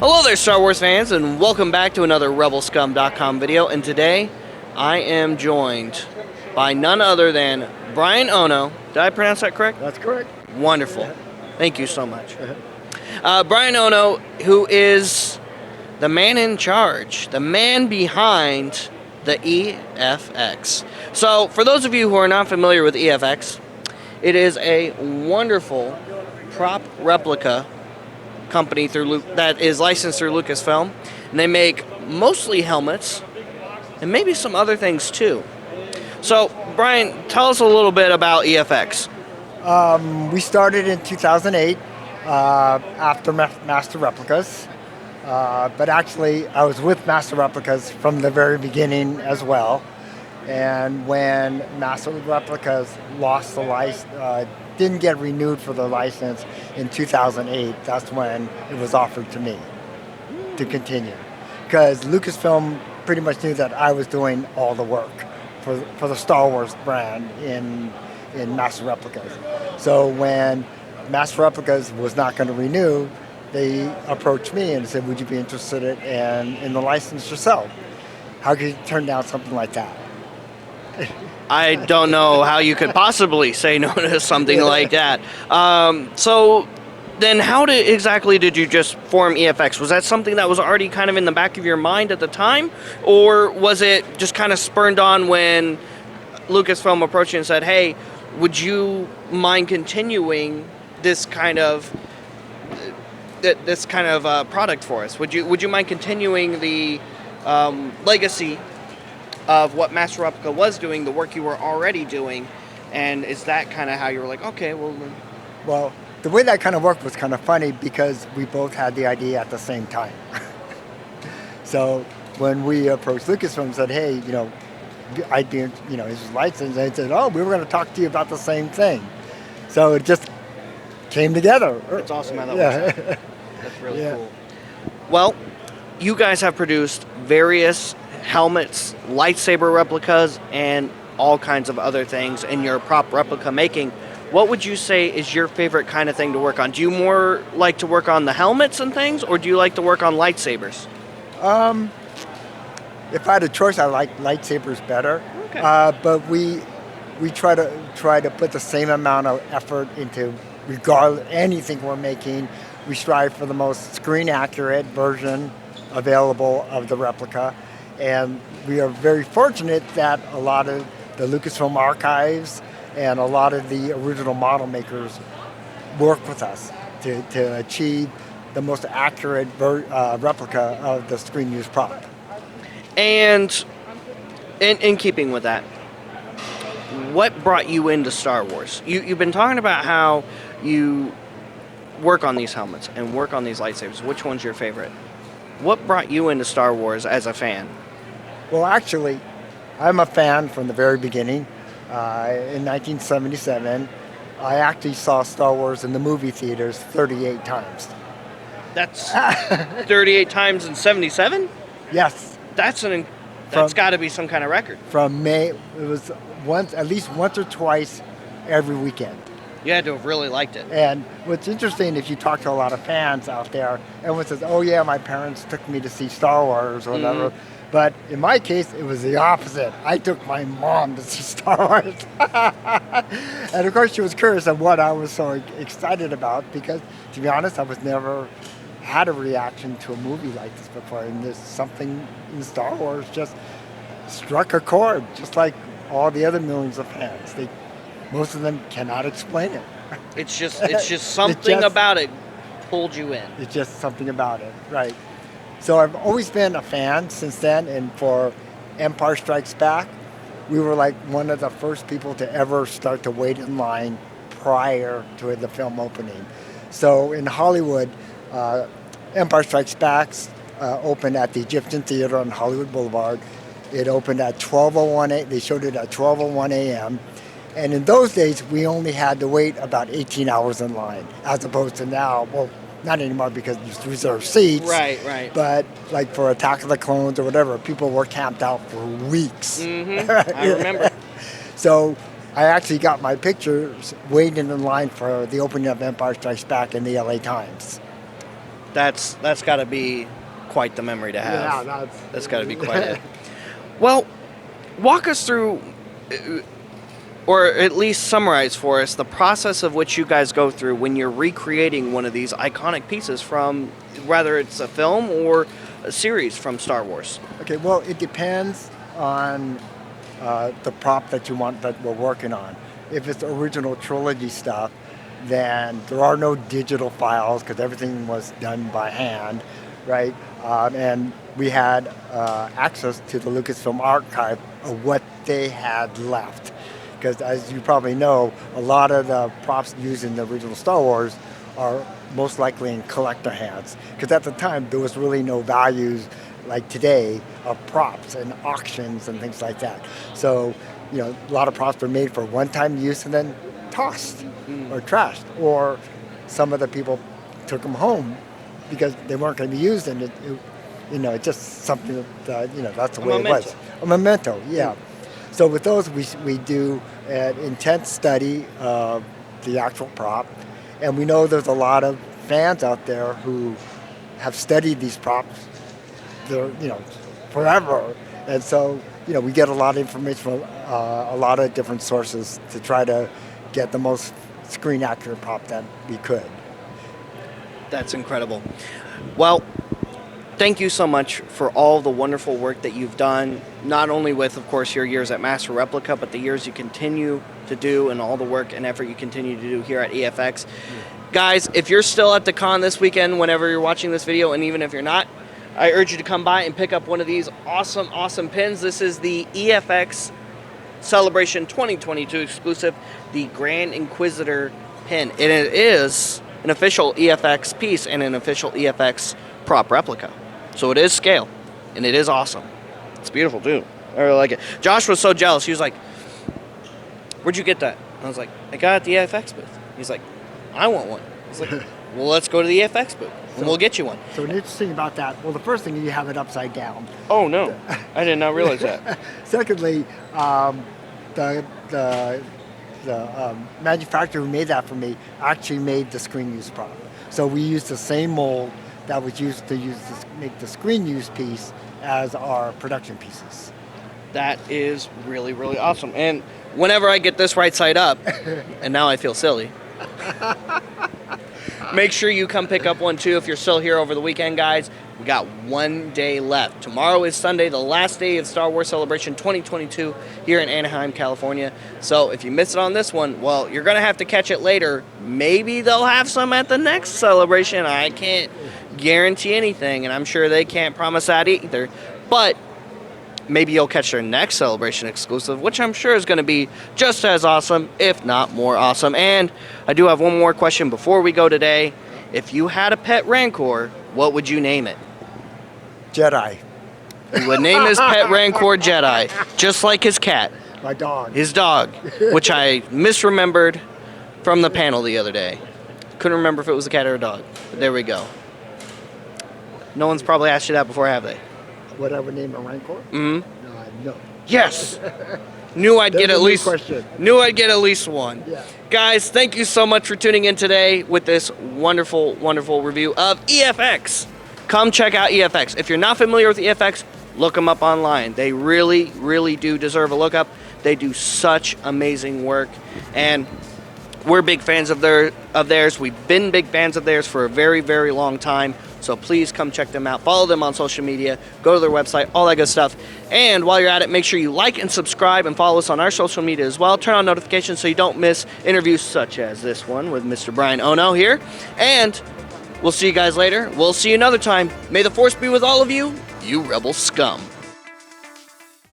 Hello there, Star Wars fans, and welcome back to another RebelScum.com video. And today, I am joined by none other than Bryan Ono. Did I pronounce that correct? That's correct. Wonderful. Thank you so much. Bryan Ono, who is the man in charge, the man behind the EFX. So, for those of you who are not familiar with EFX, it is a wonderful prop replica company that is licensed through Lucasfilm, and they make mostly helmets and maybe some other things too. So, Bryan, tell us a little bit about EFX. We started in 2008 after Master Replicas, but actually I was with Master Replicas from the very beginning as well. And when Master Replicas lost the license, didn't get renewed for the license in 2008, that's when it was offered to me to continue. Because Lucasfilm pretty much knew that I was doing all the work for the Star Wars brand in Master Replicas. So when Master Replicas was not going to renew, they approached me and said, would you be interested in the license yourself? How could you turn down something like that? I don't know how you could possibly say no to something like that. So then how exactly did you just form EFX? Was that something that was already kind of in the back of your mind at the time? Or was it just kind of spurned on when Lucasfilm approached you and said, hey, would you mind continuing this kind of product for us? Would you mind continuing the legacy of what Master Replica was doing, the work you were already doing, and is that kind of how you were like, okay, well... Well, the way that kind of worked was kind of funny because we both had the idea at the same time. So when we approached Lucasfilm and said, hey, I did, his license, they said, oh, we were going to talk to you about the same thing. So it just came together. It's awesome how that works out. That's really cool. Well, you guys have produced various helmets, lightsaber replicas, and all kinds of other things in your prop replica making. What would you say is your favorite kind of thing to work on? Do you more like to work on the helmets and things, or do you like to work on lightsabers? If I had a choice, I like lightsabers better. Okay. But we try to put the same amount of effort into anything we're making. We strive for the most screen accurate version available of the replica. And we are very fortunate that a lot of the Lucasfilm archives and a lot of the original model makers work with us to achieve the most accurate replica of the screen use prop. And in keeping with that, what brought you into Star Wars? You've been talking about how you work on these helmets and work on these lightsabers. Which one's your favorite? What brought you into Star Wars as a fan? Well, actually, I'm a fan from the very beginning. In 1977, I actually saw Star Wars in the movie theaters 38 times. That's 38 times in 77? Yes. That's got to be some kind of record. From May, it was at least once or twice every weekend. You had to have really liked it. And what's interesting, if you talk to a lot of fans out there, everyone says, oh yeah, my parents took me to see Star Wars or whatever. Mm-hmm. But in my case, it was the opposite. I took my mom to see Star Wars. And of course, she was curious of what I was so excited about because, to be honest, I was never had a reaction to a movie like this before. And there's something in Star Wars just struck a chord, just like all the other millions of fans. Most of them cannot explain it. It's just something about it pulled you in. It's just something about it, right. So I've always been a fan since then, and for Empire Strikes Back, we were like one of the first people to ever start to wait in line prior to the film opening. So in Hollywood, Empire Strikes Back opened at the Egyptian Theater on Hollywood Boulevard. It opened at 12:01. They showed it at 12:01 a.m. And in those days, we only had to wait about 18 hours in line, as opposed to now, well, not anymore because you reserve seats. Right. But like for Attack of the Clones or whatever, people were camped out for weeks. Mm-hmm. I remember. So I actually got my pictures waiting in line for the opening of Empire Strikes Back in the LA Times. That's got to be quite the memory to have. Yeah, That's got to be quite it. Well, walk us through, or at least summarize for us, the process of which you guys go through when you're recreating one of these iconic pieces from, whether it's a film or a series from Star Wars. Okay, well, it depends on the prop that you want, that we're working on. If it's original trilogy stuff, then there are no digital files because everything was done by hand, right? And we had access to the Lucasfilm archive of what they had left. Because as you probably know, a lot of the props used in the original Star Wars are most likely in collector hands. Because at the time, there was really no values like today of props and auctions and things like that. So, a lot of props were made for one-time use and then tossed or trashed. Or some of the people took them home because they weren't going to be used, and it's just something that, that's the way it was. A memento, yeah. So with those, we do an intense study of the actual prop, and we know there's a lot of fans out there who have studied these props, forever, and so we get a lot of information from a lot of different sources to try to get the most screen accurate prop that we could. That's incredible. Well, thank you so much for all the wonderful work that you've done, not only with, of course, your years at Master Replica, but the years you continue to do and all the work and effort you continue to do here at EFX. Guys, if you're still at the con this weekend, whenever you're watching this video, and even if you're not, I urge you to come by and pick up one of these awesome, awesome pins. This is the EFX Celebration 2022 exclusive, the Grand Inquisitor pin. And it is an official EFX piece and an official EFX prop replica. So it is scale, and it is awesome. It's beautiful, too. I really like it. Josh was so jealous. He was like, "Where'd you get that?" I was like, "I got it at the EFX booth." He's like, "I want one." I was like, "Well, let's go to the EFX booth, and we'll get you one." So what's interesting about that, well, the first thing, you have it upside down. Oh, no. I did not realize that. Secondly, the manufacturer who made that for me actually made the screen use prop. So we used the same mold that was used to make the screen use piece as our production pieces. That is really, really awesome. And whenever I get this right side up, and now I feel silly, make sure you come pick up one too if you're still here over the weekend, guys. We got 1 day left. Tomorrow is Sunday, the last day of Star Wars Celebration 2022 here in Anaheim, California. So if you miss it on this one, well, you're going to have to catch it later. Maybe they'll have some at the next celebration. I can't guarantee anything, and I'm sure they can't promise that either. But maybe you'll catch their next celebration exclusive, which I'm sure is going to be just as awesome, if not more awesome. And I do have one more question before we go today. If you had a pet Rancor, what would you name it? Jedi. He would name his pet Rancor Jedi, just like his cat. My dog. His dog, which I misremembered from the panel the other day. Couldn't remember if it was a cat or a dog. But there we go. No one's probably asked you that before, have they? What I would name a Rancor? Mm-hmm. No. Yes. Knew I'd get at least one. Yeah. Guys, thank you so much for tuning in today with this wonderful, wonderful review of EFX. Come check out EFX. If you're not familiar with EFX, look them up online. They really, really do deserve a look up. They do such amazing work, and we're big fans of theirs. We've been big fans of theirs for a very, very long time. So please come check them out. Follow them on social media. Go to their website, all that good stuff. And while you're at it, make sure you like and subscribe and follow us on our social media as well. Turn on notifications so you don't miss interviews such as this one with Mr. Bryan Ono here. And we'll see you guys later. We'll see you another time. May the Force be with all of you, you rebel scum.